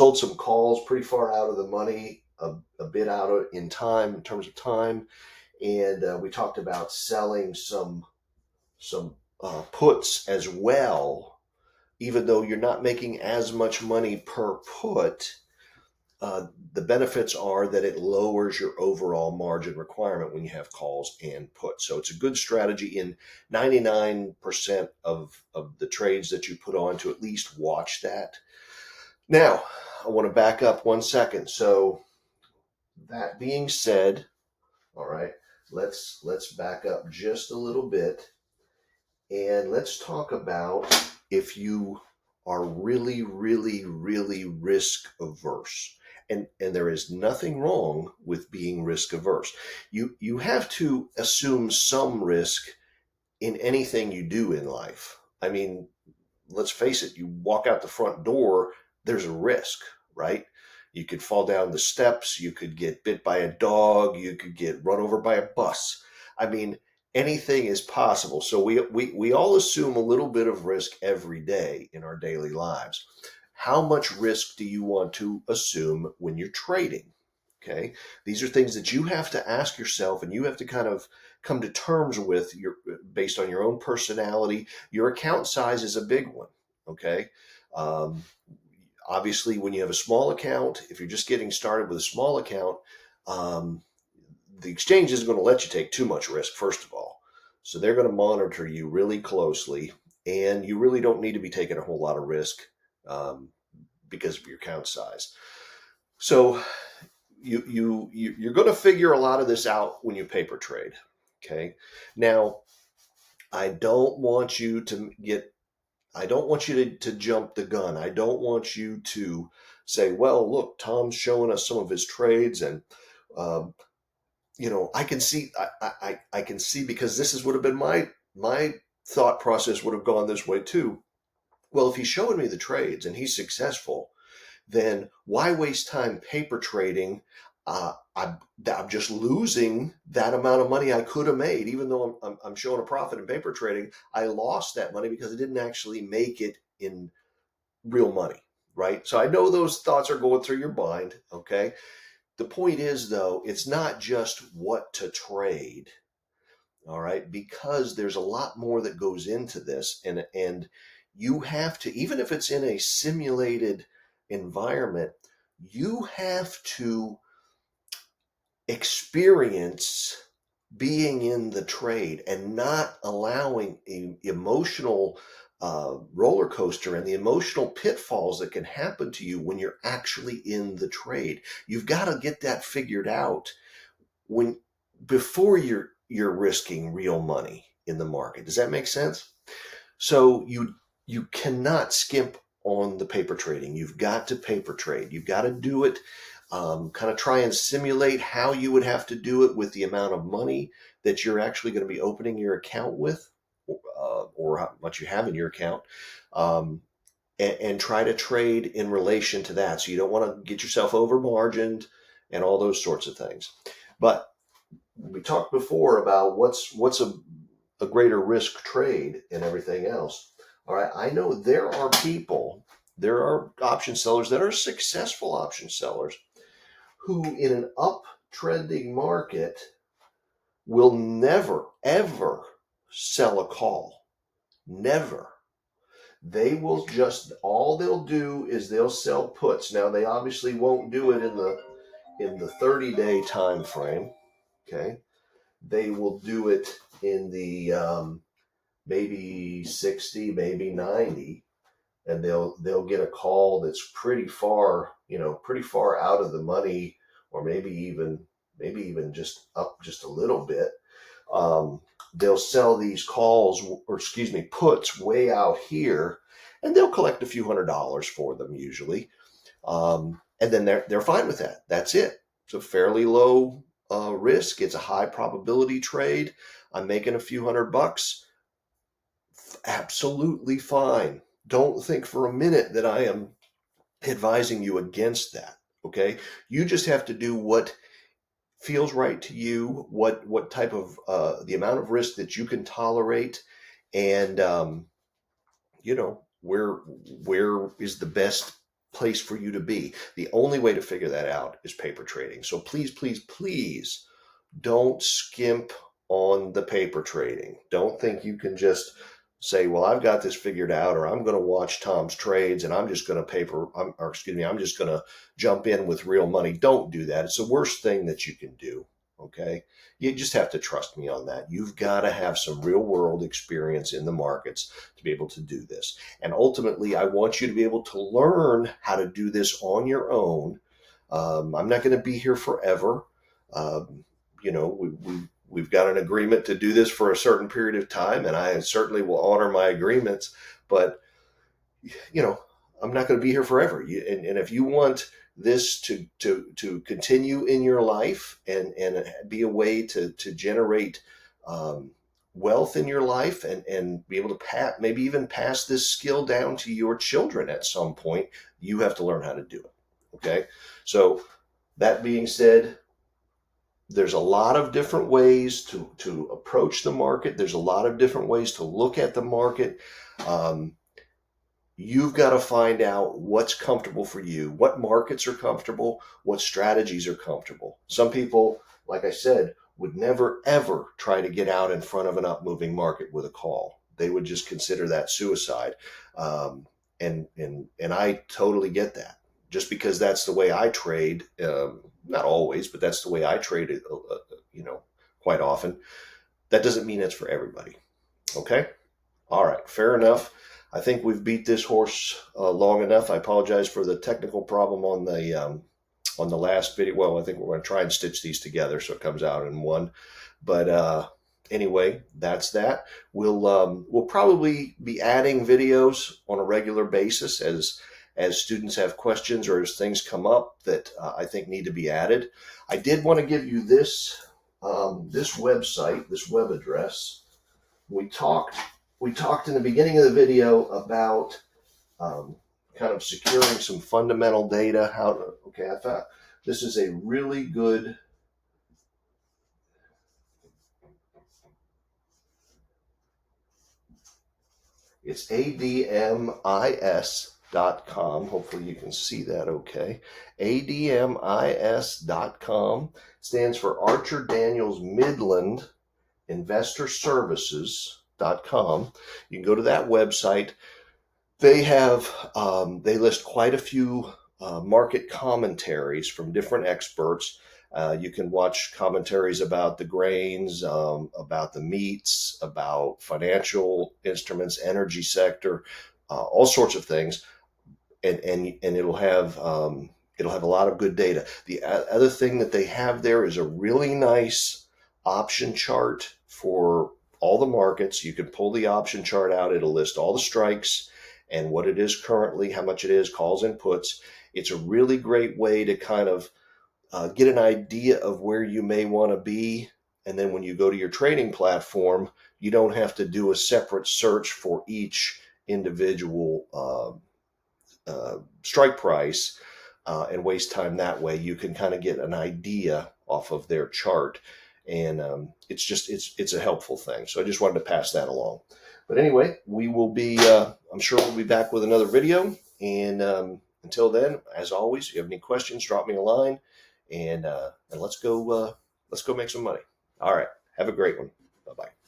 sold some calls pretty far out of the money, a bit out of in time in terms of time, and we talked about selling some puts as well. Even though you're not making as much money per put, the benefits are that it lowers your overall margin requirement when you have calls and puts. So it's a good strategy in 99% of the trades that you put on to at least watch that. Now, I want to back up 1 second. So that being said, all right, let's back up just a little bit and let's talk about if you are really, really, really risk averse. And there is nothing wrong with being risk averse. You have to assume some risk in anything you do in life. I mean, let's face it, you walk out the front door, there's a risk, right? You could fall down the steps, you could get bit by a dog, you could get run over by a bus. I mean, anything is possible. So we all assume a little bit of risk every day in our daily lives. How much risk do you want to assume when you're trading? Okay. These are things that you have to ask yourself and you have to kind of come to terms with based on your own personality. Your account size is a big one. Okay. Um, Obviously, when you have a small account, if you're just getting started with a small account, um, the exchange isn't going to let you take too much risk, first of all. So they're going to monitor you really closely, and you really don't need to be taking a whole lot of risk um, because of your account size. So you're going to figure a lot of this out when you paper trade. Okay. Now, I don't want you to get I don't want you to jump the gun. I don't want you to say, well, look, Tom's showing us some of his trades and um, I can see I can see because this is would have been my thought process would have gone this way too. Well, if he's showing me the trades and he's successful, then why waste time paper trading? I'm just losing that amount of money I could have made, even though I'm showing a profit in paper trading. I lost that money because I didn't actually make it in real money, right? So I know those thoughts are going through your mind. Okay. The point is, though, it's not just what to trade. All right, because there's a lot more that goes into this, and you have to, even if it's in a simulated environment, you have to experience being in the trade and not allowing a emotional roller coaster and the emotional pitfalls that can happen to you when you're actually in the trade. You've got to get that figured out when before you're risking real money in the market. Does that make sense? So you cannot skimp on the paper trading. You've got to paper trade. You've got to do it. Kind of try and simulate how you would have to do it with the amount of money that you're actually going to be opening your account with, or how much you have in your account, and try to trade in relation to that. So you don't want to get yourself over margined and all those sorts of things. But we talked before about what's a greater risk trade and everything else. All right, I know there are option sellers that are successful option sellers who, in an uptrending market, will never ever sell a call. Never. They will just all they'll do is they'll sell puts. Now they obviously won't do it in the 30-day time frame. Okay, they will do it in the maybe 60, maybe 90, and they'll get a call that's pretty far out of the money, or maybe even just up just a little bit. They'll sell these calls, or excuse me, puts way out here, and they'll collect a few $100s for them usually, and then they're fine with that. That's it. It's a fairly low risk. It's a high probability trade. I'm making a few $100. Absolutely fine. Don't think for a minute that I am advising you against that. Okay. You just have to do what feels right to you, what type of the amount of risk that you can tolerate, and where is the best place for you to be. The only way to figure that out is paper trading. So please, please, please don't skimp on the paper trading. Don't think you can just say, well, I've got this figured out, or I'm going to watch Tom's trades and I'm just going to I'm just going to jump in with real money. Don't do that. It's the worst thing that you can do. Okay. You just have to trust me on that. You've got to have some real world experience in the markets to be able to do this. And ultimately, I want you to be able to learn how to do this on your own. I'm not going to be here forever. You know, we've got an agreement to do this for a certain period of time, and I certainly will honor my agreements. But, you know, I'm not going to be here forever. And if you want this to continue in your life and be a way to generate wealth in your life and be able to maybe even pass this skill down to your children at some point, you have to learn how to do it. Okay. So that being said, there's a lot of different ways to approach the market. There's a lot of different ways to look at the market. You've got to find out what's comfortable for you, what markets are comfortable, what strategies are comfortable. Some people, like I said, would never, ever try to get out in front of an up-moving market with a call. They would just consider that suicide. And I totally get that. Just because that's the way I trade, not always, but that's the way I trade, quite often. That doesn't mean it's for everybody. Okay? All right, fair enough. I think we've beat this horse long enough. I apologize for the technical problem on the last video. Well, I think we're going to try and stitch these together so it comes out in one. But anyway, that's that. We'll probably be adding videos on a regular basis as students have questions or as things come up that I think need to be added. I did want to give you this website, this web address. We talked in the beginning of the video about kind of securing some fundamental data. I thought this is a really good it's ADMIS.com. Hopefully you can see that okay. ADMIS.com stands for Archer Daniels Midland Investor Services.com. You can go to that website. They list quite a few market commentaries from different experts. You can watch commentaries about the grains, about the meats, about financial instruments, energy sector, all sorts of things, and it'll have a lot of good data. The other thing that they have there is a really nice option chart for all the markets. You can pull the option chart out. It'll list all the strikes and what it is currently, how much it is, calls and puts. It's a really great way to kind of get an idea of where you may want to be. And then when you go to your trading platform, you don't have to do a separate search for each individual strike price and waste time that way. You can kind of get an idea off of their chart. And it's a helpful thing. So I just wanted to pass that along. But anyway, we will be, I'm sure we'll be back with another video. And until then, as always, if you have any questions, drop me a line and let's go make some money. All right. Have a great one. Bye-bye.